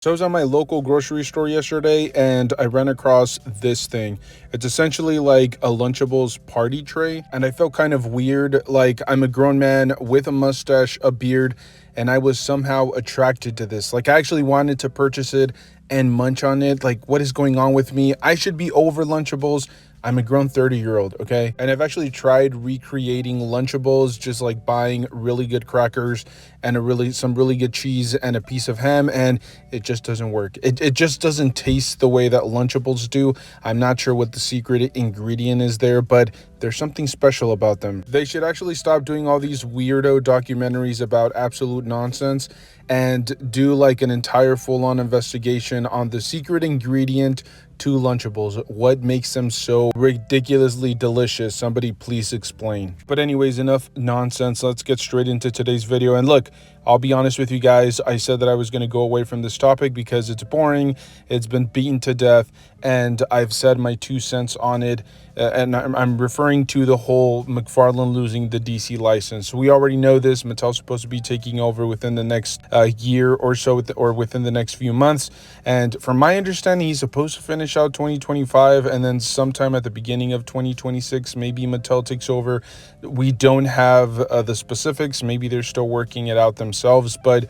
So I was at my local grocery store yesterday and I ran across this thing. It's essentially like a Lunchables party tray, and I felt kind of weird. Like, I'm a grown man with a mustache, a beard, and I was somehow attracted to this. Like, I actually wanted to purchase it and munch on it. Like, what is going on with me? I should be over Lunchables. I'm a grown 30-year-old, okay? And I've actually tried recreating Lunchables, just like buying really good crackers and some really good cheese and a piece of ham, and it just doesn't work. It just doesn't taste the way that Lunchables do. I'm not sure what the secret ingredient is there, but there's something special about them. They should actually stop doing all these weirdo documentaries about absolute nonsense and do like an entire full-on investigation on the secret ingredient to Lunchables. What makes them so ridiculously delicious? Somebody please explain. But anyways, enough nonsense. Let's get straight into today's video. And look, I'll be honest with you guys. I said that I was going to go away from this topic because it's boring. It's been beaten to death, and I've said my 2 cents on it. And I'm referring to the whole McFarlane losing the DC license. We already know this. Mattel's supposed to be taking over within the next year or so, or within the next few months. And from my understanding, he's supposed to finish out 2025, and then sometime at the beginning of 2026, maybe Mattel takes over. We don't have the specifics. Maybe they're still working it out themselves. But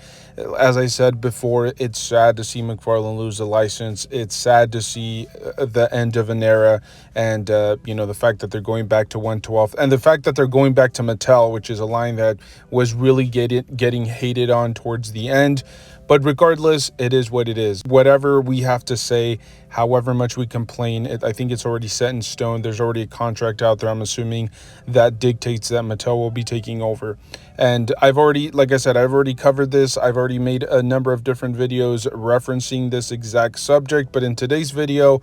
as I said before, it's sad to see McFarlane lose the license. It's sad to see the end of an era, and the fact that they're going back to 112, and the fact that they're going back to Mattel, which is a line that was really getting hated on towards the end. But regardless, it is what it is. Whatever we have to say, however much we complain, I think it's already set in stone. There's already a contract out there, I'm assuming, that dictates that Mattel will be taking over. And like I said, I've already covered this. I've already made a number of different videos referencing this exact subject. But in today's video,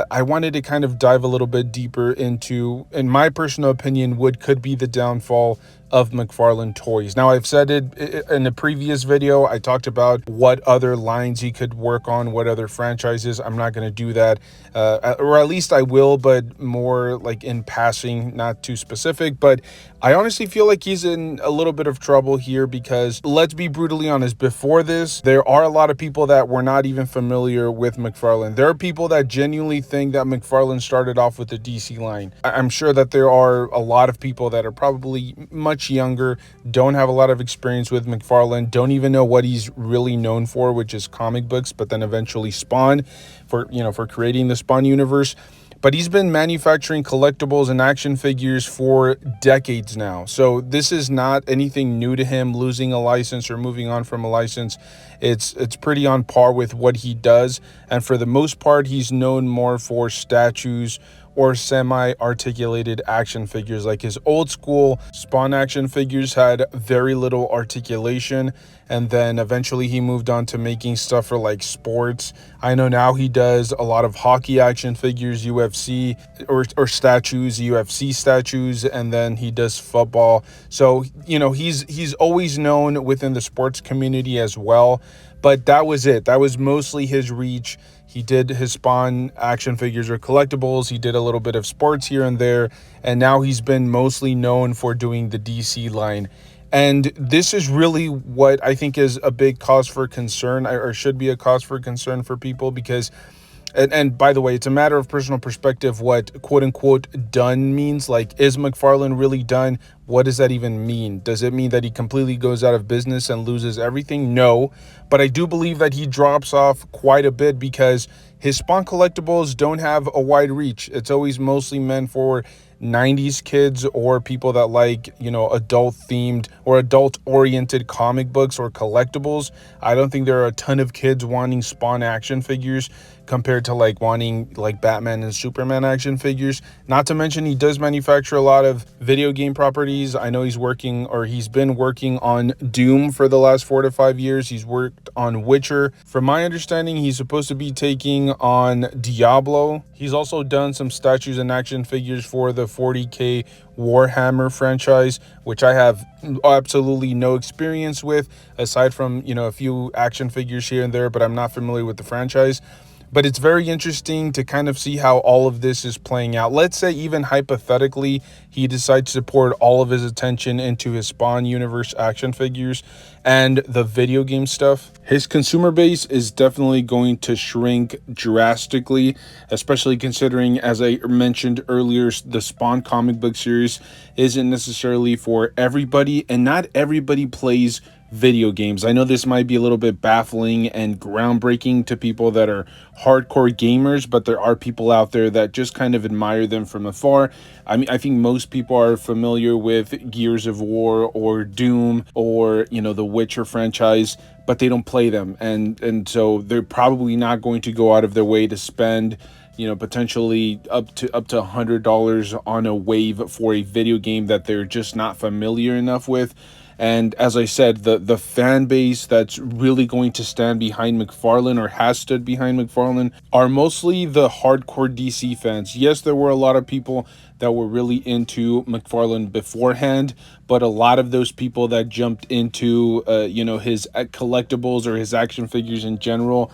I wanted to kind of dive a little bit deeper into, in my personal opinion, what could be the downfall of McFarlane Toys. Now, I've said it in a previous video. I talked about what other lines he could work on, what other franchises. I'm not going to do that, or at least I will, but more like in passing, not too specific. But I honestly feel like he's in a little bit of trouble here because, let's be brutally honest, before this, there are a lot of people that were not even familiar with McFarlane. There are people that genuinely think that McFarlane started off with the DC line. I'm sure that there are a lot of people that are probably much younger, don't have a lot of experience with McFarlane, don't even know what he's really known for, which is comic books, but then eventually Spawn, for creating the Spawn universe. But he's been manufacturing collectibles and action figures for decades now. So this is not anything new to him, losing a license or moving on from a license. It's pretty on par with what he does. And for the most part, he's known more for statues or semi-articulated action figures. Like his old school Spawn action figures had very little articulation, and then eventually he moved on to making stuff for like sports. I know now he does a lot of hockey action figures, UFC or statues, UFC statues, and then he does football. So he's always known within the sports community as well. But that was it. That was mostly his reach. He did his Spawn action figures or collectibles. He did a little bit of sports here and there. And now he's been mostly known for doing the DC line. And this is really what I think is a big cause for concern, or should be a cause for concern for people, because and by the way, it's a matter of personal perspective what quote unquote done means. Like, is McFarlane really done? What does that even mean? Does it mean that he completely goes out of business and loses everything? No, but I do believe that he drops off quite a bit because his Spawn collectibles don't have a wide reach. It's always mostly meant for 90s kids or people that like, adult themed or adult oriented comic books or collectibles. I don't think there are a ton of kids wanting Spawn action figures compared to like wanting like Batman and Superman action figures. Not to mention, he does manufacture a lot of video game properties. I know he's been working on Doom for the last 4 to 5 years. He's worked on Witcher. From my understanding, he's supposed to be taking on Diablo. He's also done some statues and action figures for the 40K Warhammer franchise, which I have absolutely no experience with, aside from a few action figures here and there, but I'm not familiar with the franchise. But it's very interesting to kind of see how all of this is playing out. Let's say, even hypothetically, he decides to pour all of his attention into his Spawn universe action figures and the video game stuff. His consumer base is definitely going to shrink drastically, especially considering, as I mentioned earlier, the Spawn comic book series isn't necessarily for everybody, and not everybody plays video games. I know this might be a little bit baffling and groundbreaking to people that are hardcore gamers, but there are people out there that just kind of admire them from afar. I mean, I think most people are familiar with Gears of War or Doom or, the Witcher franchise, but they don't play them. And so they're probably not going to go out of their way to spend potentially up to $100 on a wave for a video game that they're just not familiar enough with. And as I said, the fan base that's really going to stand behind McFarlane, or has stood behind McFarlane, are mostly the hardcore DC fans. Yes, there were a lot of people that were really into McFarlane beforehand, but a lot of those people that jumped into his collectibles or his action figures in general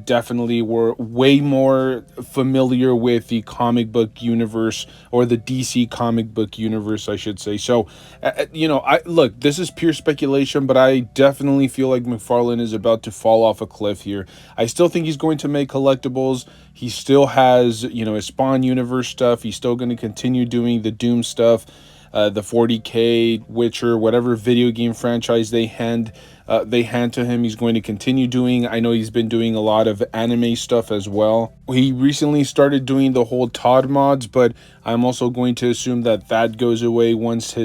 definitely were way more familiar with the comic book universe, or the DC comic book universe, I should say. So, look, this is pure speculation, but I definitely feel like McFarlane is about to fall off a cliff here. I still think he's going to make collectibles. He still has, his Spawn universe stuff. He's still going to continue doing the Doom stuff, the 40K, Witcher, whatever video game franchise they hand to him, he's going to continue doing. I know he's been doing a lot of anime stuff as well. He recently started doing the whole Todd mods, but I'm also going to assume that goes away once he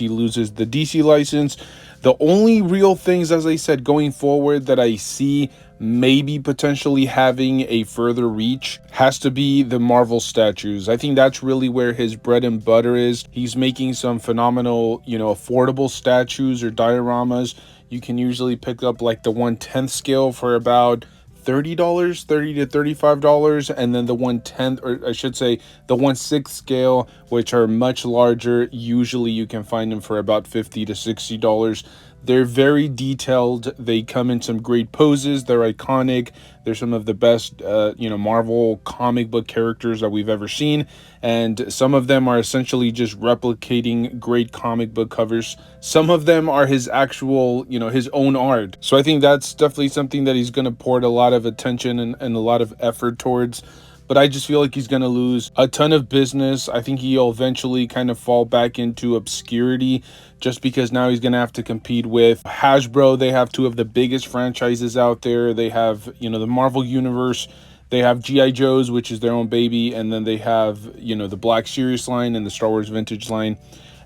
loses the DC license. The only real things, as I said, going forward that I see maybe potentially having a further reach has to be the Marvel statues. I think that's really where his bread and butter is. He's making some phenomenal, affordable statues or dioramas. You can usually pick up like the 1/10 scale for about $30, $30 to $35, and then the 1/10, or I should say the 1/6 scale, which are much larger. Usually you can find them for about $50 to $60. They're very detailed. They come in some great poses. They're iconic. They're some of the best, Marvel comic book characters that we've ever seen. And some of them are essentially just replicating great comic book covers. Some of them are his actual, his own art. So I think that's definitely something that he's going to pour a lot of attention and a lot of effort towards. But I just feel like he's going to lose a ton of business. I think he'll eventually kind of fall back into obscurity, just because now he's going to have to compete with Hasbro. They have two of the biggest franchises out there. They have, the Marvel Universe. They have G.I. Joe's, which is their own baby. And then they have, the Black Series line and the Star Wars Vintage line.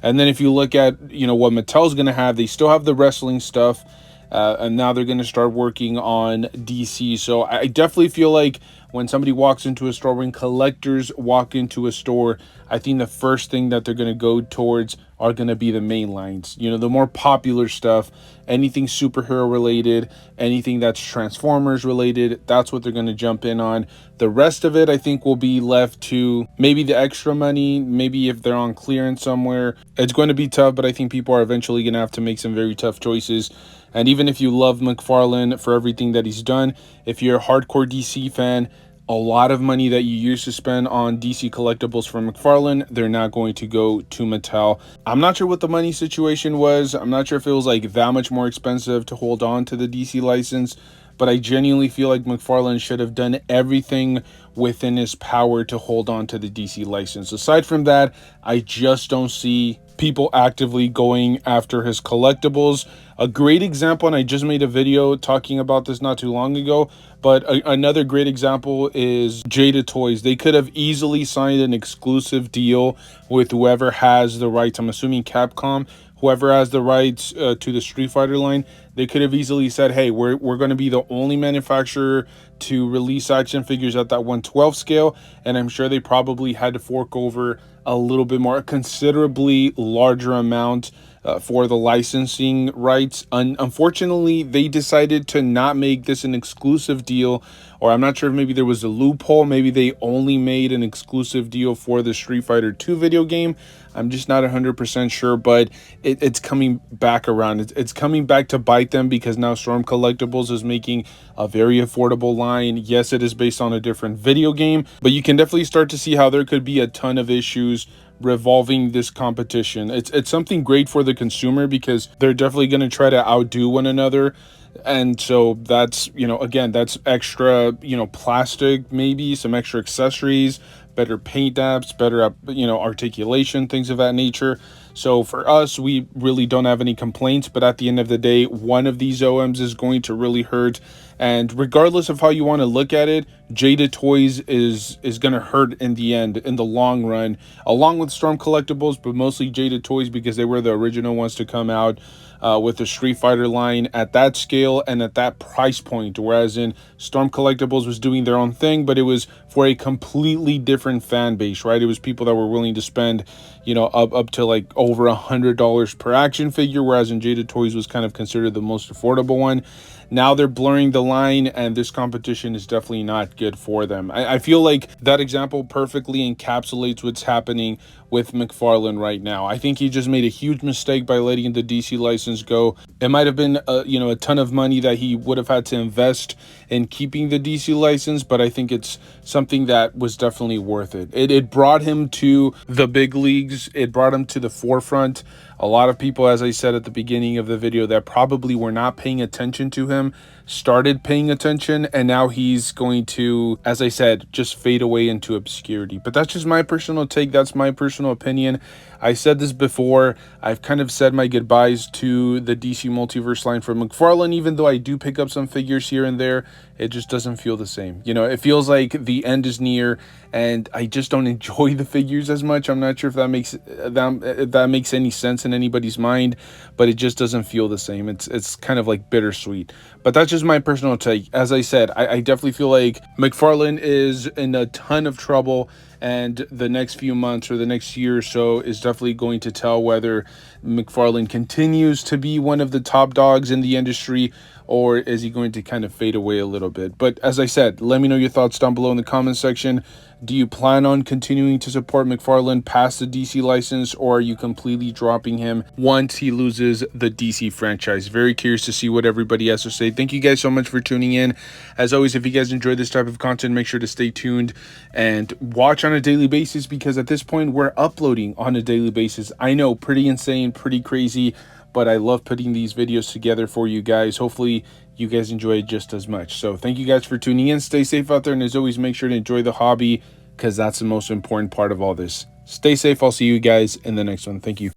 And then if you look at, what Mattel's going to have, they still have the wrestling stuff. And now they're going to start working on DC. So I definitely feel like when somebody walks into a store, when collectors walk into a store, I think the first thing that they're going to go towards are going to be the main lines. The more popular stuff, anything superhero related, anything that's Transformers related, that's what they're going to jump in on. The rest of it, I think, will be left to maybe the extra money, maybe if they're on clearance somewhere. It's going to be tough, but I think people are eventually going to have to make some very tough choices. And even if you love McFarlane for everything that he's done, if you're a hardcore DC fan, a lot of money that you used to spend on DC collectibles from McFarlane, they're now going to go to Mattel. I'm not sure what the money situation was. I'm not sure if it was like that much more expensive to hold on to the DC license, but I genuinely feel like McFarlane should have done everything within his power to hold on to the DC license. Aside from that, I just don't see people actively going after his collectibles. A great example, and I just made a video talking about this not too long ago, but another great example is Jada Toys. They could have easily signed an exclusive deal with whoever has the rights. I'm assuming Capcom, whoever has the rights to the Street Fighter line. They could have easily said, hey, we're going to be the only manufacturer to release action figures at that 1/12 scale. And I'm sure they probably had to fork over a little bit more, a considerably larger amount for the licensing rights. Unfortunately, they decided to not make this an exclusive deal, or I'm not sure if maybe there was a loophole. Maybe they only made an exclusive deal for the Street Fighter 2 video game. I'm just not 100% sure, but it's coming back around. It's coming back to bite them, because now Storm Collectibles is making a very affordable line. Yes, it is based on a different video game, but you can definitely start to see how there could be a ton of issues revolving this competition. It's something great for the consumer, because they're definitely going to try to outdo one another. And so that's, again, that's extra, plastic, maybe some extra accessories, better paint apps, better, articulation, things of that nature. So for us, we really don't have any complaints, but at the end of the day, one of these OMs is going to really hurt. And regardless of how you want to look at it, Jada Toys is going to hurt in the end, in the long run, along with Storm Collectibles, but mostly Jada Toys, because they were the original ones to come out with the Street Fighter line at that scale and at that price point. Whereas in Storm Collectibles was doing their own thing, but it was for a completely different fan base, right? It was people that were willing to spend, up to like over $100 per action figure, whereas in Jada Toys was kind of considered the most affordable one. Now they're blurring the line, and this competition is definitely not good for them. I feel like that example perfectly encapsulates what's happening with McFarlane right now. I think he just made a huge mistake by letting the DC license go. It might have been a ton of money that he would have had to invest in keeping the DC license, but I think it's something that was definitely worth it. It brought him to the big leagues. It brought him to the forefront. A lot of people, as I said at the beginning of the video, that probably were not paying attention to him started paying attention, and now he's going to, as I said, just fade away into obscurity. But that's just my personal take. That's my personal opinion. I said this before. I've kind of said my goodbyes to the DC Multiverse line from McFarlane. Even though I do pick up some figures here and there, it just doesn't feel the same. It feels like the end is near, and I just don't enjoy the figures as much. I'm not sure if that makes any sense in anybody's mind, but it just doesn't feel the same. It's kind of like bittersweet. But that's just my personal take. As I said, I definitely feel like McFarlane is in a ton of trouble, and the next few months or the next year or so is definitely going to tell whether McFarlane continues to be one of the top dogs in the industry, or is he going to kind of fade away a little bit. But as I said, let me know your thoughts down below in the comment section. Do you plan on continuing to support McFarlane past the DC license, or are you completely dropping him once he loses the DC franchise? Very curious to see what everybody has to say. Thank you guys so much for tuning in. As always, if you guys enjoy this type of content, make sure to stay tuned and watch on a daily basis, because at this point we're uploading on a daily basis. I know, pretty insane, pretty crazy, but I love putting these videos together for you guys. Hopefully you guys enjoy it just as much. So thank you guys for tuning in. Stay safe out there, and as always, make sure to enjoy the hobby, because that's the most important part of all this. Stay safe. I'll see you guys in the next one. Thank you.